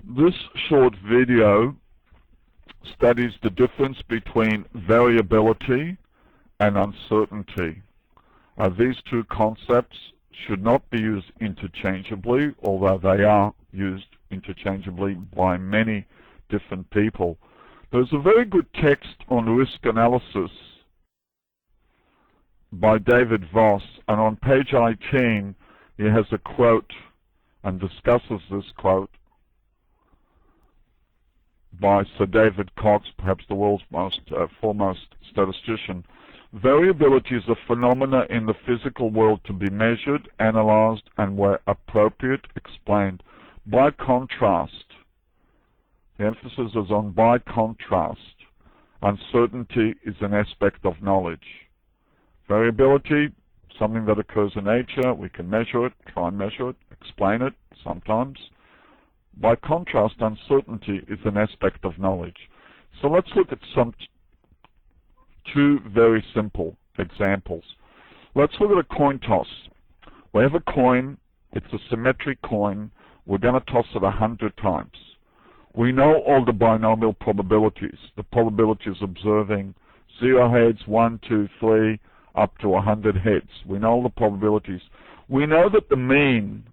This short video studies the difference between variability and uncertainty. These two concepts should not be used interchangeably, although they are used interchangeably by many different people. There's a very good text on risk analysis by David Voss, and on page 18 he has a quote and discusses this quote by Sir David Cox, perhaps the world's most foremost statistician. Variability is a phenomena in the physical world to be measured, analyzed, and where appropriate, explained. By contrast, the emphasis is on by contrast, uncertainty is an aspect of knowledge. Variability, something that occurs in nature, we can measure it, try and measure it, explain it sometimes. By contrast, uncertainty is an aspect of knowledge. So let's look at two very simple examples. Let's look at a coin toss. We have a coin, it's a symmetric coin, we're going to toss it 100 times. We know all the binomial probabilities, the probabilities observing 0 heads, 1, 2, 3, up to 100 heads. We know all the probabilities. We know that the mean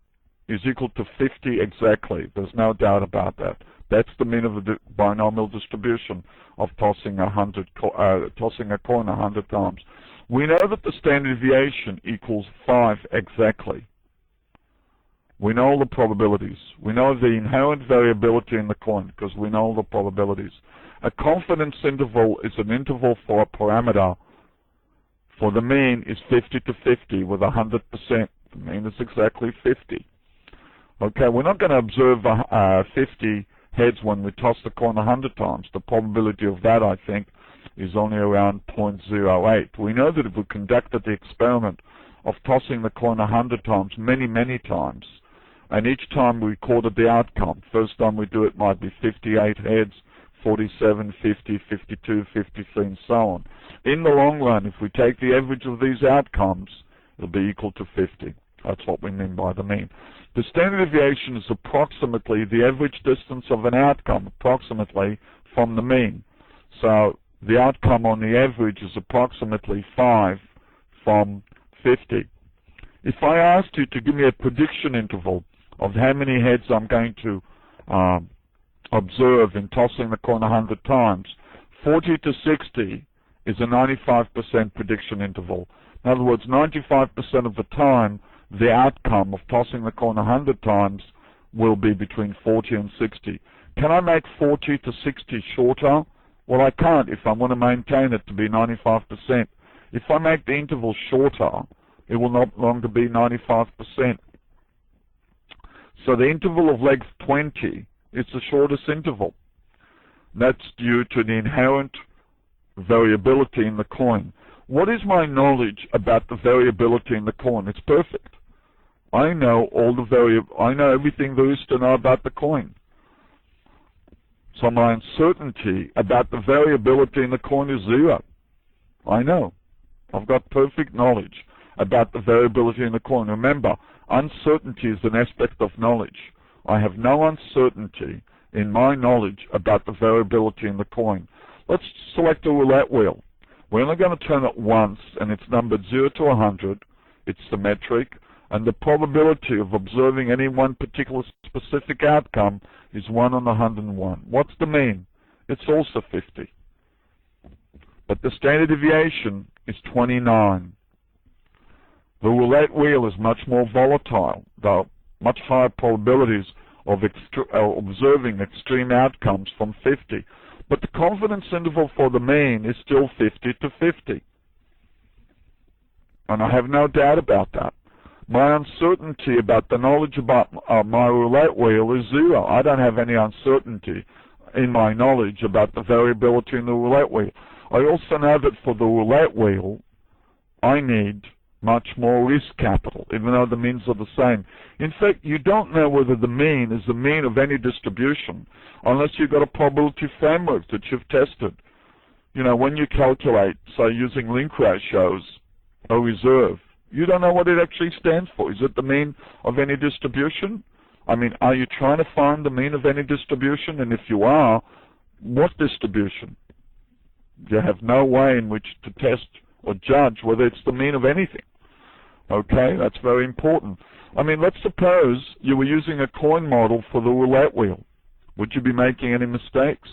is equal to 50 exactly. There's no doubt about that. That's the mean of the binomial distribution of tossing a coin 100 times. We know that the standard deviation equals 5 exactly. We know all the probabilities. We know the inherent variability in the coin because we know all the probabilities. A confidence interval is an interval for a parameter. For the mean is 50 to 50 with 100%. The mean is exactly 50. Okay, we're not going to observe 50 heads when we toss the coin 100 times. The probability of that, I think, is only around 0.08. We know that if we conducted the experiment of tossing the coin 100 times, many, many times, and each time we recorded the outcome, first time we do it might be 58 heads, 47, 50, 52, 53, and so on. In the long run, if we take the average of these outcomes, it'll be equal to 50. That's what we mean by the mean. The standard deviation is approximately the average distance of an outcome, approximately, from the mean. So the outcome on the average is approximately 5 from 50. If I asked you to give me a prediction interval of how many heads I'm going to observe in tossing the coin 100 times, 40 to 60 is a 95% prediction interval. In other words, 95% of the time, the outcome of tossing the coin 100 times will be between 40 and 60. Can I make 40 to 60 shorter? Well, I can't if I want to maintain it to be 95%. If I make the interval shorter, it will no longer be 95%. So the interval of length 20 is the shortest interval. That's due to the inherent variability in the coin. What is my knowledge about the variability in the coin? It's perfect. I know I know everything there is to know about the coin. So my uncertainty about the variability in the coin is 0. I know. I've got perfect knowledge about the variability in the coin. Remember, uncertainty is an aspect of knowledge. I have no uncertainty in my knowledge about the variability in the coin. Let's select a roulette wheel. We're only going to turn it once, and it's numbered 0 to 100. It's symmetric, and the probability of observing any one particular specific outcome is 1 on 101. What's the mean? It's also 50. But the standard deviation is 29. The roulette wheel is much more volatile, though much higher probabilities of observing extreme outcomes from 50. But the confidence interval for the mean is still 50 to 50. And I have no doubt about that. My uncertainty about the knowledge about my roulette wheel is 0. I don't have any uncertainty in my knowledge about the variability in the roulette wheel. I also know that for the roulette wheel, I need much more risk capital, even though the means are the same. In fact, you don't know whether the mean is the mean of any distribution unless you've got a probability framework that you've tested. You know, when you calculate, say, using link ratios, a reserve, you don't know what it actually stands for. Is it the mean of any distribution? I mean, are you trying to find the mean of any distribution? And if you are, what distribution? You have no way in which to test or judge whether it's the mean of anything. Okay, that's very important. I mean, let's suppose you were using a coin model for the roulette wheel. Would you be making any mistakes?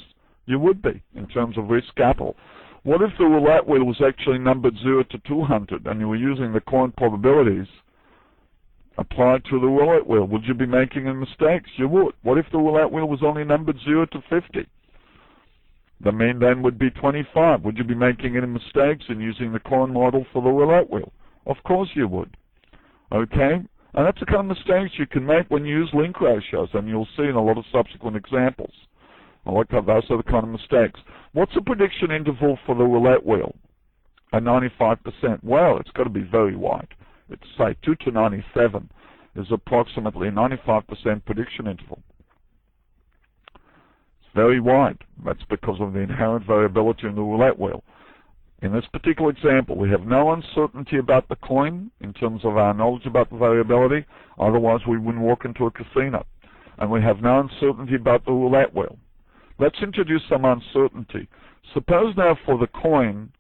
You would be, in terms of risk capital. What if the roulette wheel was actually numbered 0 to 200 and you were using the coin probabilities applied to the roulette wheel? Would you be making any mistakes? You would. What if the roulette wheel was only numbered 0 to 50? The mean then would be 25. Would you be making any mistakes in using the coin model for the roulette wheel? Of course you would. Okay? And that's the kind of mistakes you can make when you use link ratios, and you'll see in a lot of subsequent examples. I like how those are the kind of mistakes. What's the prediction interval for the roulette wheel? At 95%. Well, it's got to be very wide. It's, say, 2 to 97 is approximately a 95% prediction interval. It's very wide. That's because of the inherent variability in the roulette wheel. In this particular example, we have no uncertainty about the coin in terms of our knowledge about the variability. Otherwise, we wouldn't walk into a casino. And we have no uncertainty about the roulette wheel. Let's introduce some uncertainty. Suppose now for the coin,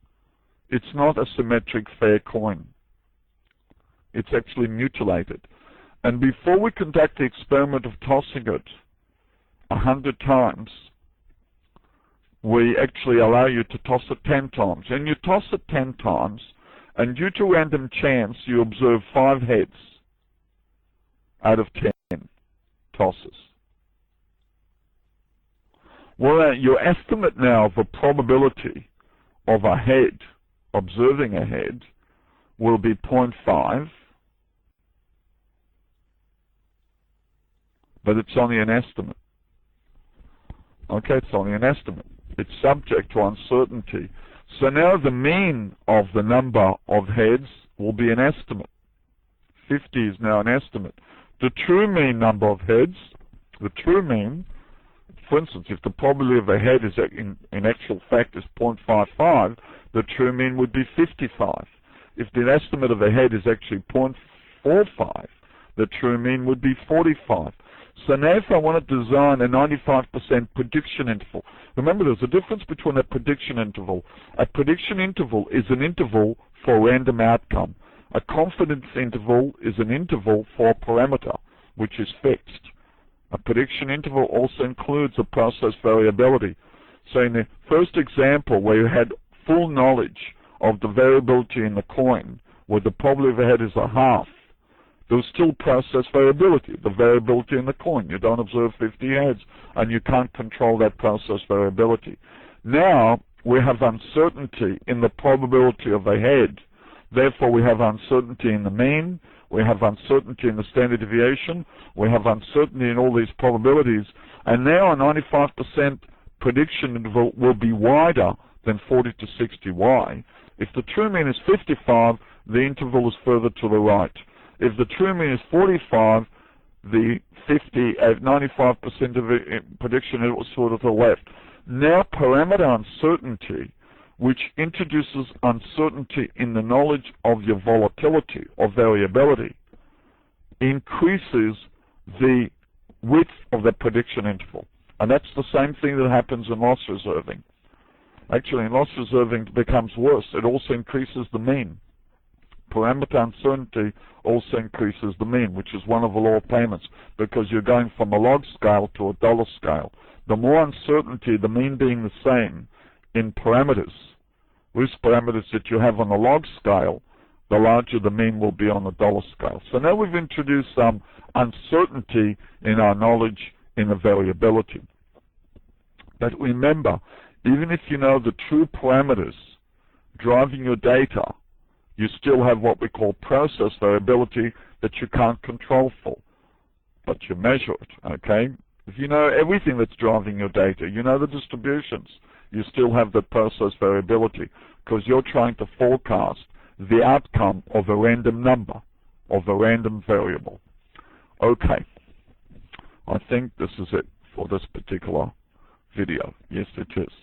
it's not a symmetric fair coin. It's actually mutilated. And before we conduct the experiment of tossing it 100 times, we actually allow you to toss it 10 times. And you toss it 10 times, and due to random chance, you observe 5 heads out of 10 tosses. Well, your estimate now of the probability of a head, observing a head, will be 0.5, but it's only an estimate. Okay, it's only an estimate. It's subject to uncertainty. So now the mean of the number of heads will be an estimate. 50 is now an estimate. The true mean number of heads, the true mean, for instance, if the probability of a head is in actual fact is 0.55, the true mean would be 55. If the estimate of a head is actually 0.45, the true mean would be 45. So now if I want to design a 95% prediction interval, remember there's a difference between a prediction interval. A prediction interval is an interval for a random outcome. A confidence interval is an interval for a parameter, which is fixed. A prediction interval also includes a process variability. So in the first example where you had full knowledge of the variability in the coin, where the probability of a head is a half, there's still process variability, the variability in the coin. You don't observe 50 heads, and you can't control that process variability. Now, we have uncertainty in the probability of a head. Therefore, we have uncertainty in the mean, we have uncertainty in the standard deviation, we have uncertainty in all these probabilities, and now a 95% prediction interval will be wider than 40 to 60. Why? If the true mean is 55, the interval is further to the right. If the true mean is 45, the 95% of it, prediction interval is sort of to the left. Now parameter uncertainty, which introduces uncertainty in the knowledge of your volatility or variability, increases the width of the prediction interval. And that's the same thing that happens in loss reserving. Actually, in loss reserving it becomes worse. It also increases the mean. Parameter uncertainty also increases the mean, which is one of the law of payments, because you're going from a log scale to a dollar scale. The more uncertainty, the mean being the same in parameters, risk parameters that you have on the log scale, the larger the mean will be on the dollar scale. So now we've introduced some uncertainty in our knowledge in the variability. But remember, even if you know the true parameters driving your data, you still have what we call process variability that you can't control for, but you measure it, okay? If you know everything that's driving your data, you know the distributions, you still have the process variability because you're trying to forecast the outcome of a random number, of a random variable. Okay, I think this is it for this particular video. Yes, it is.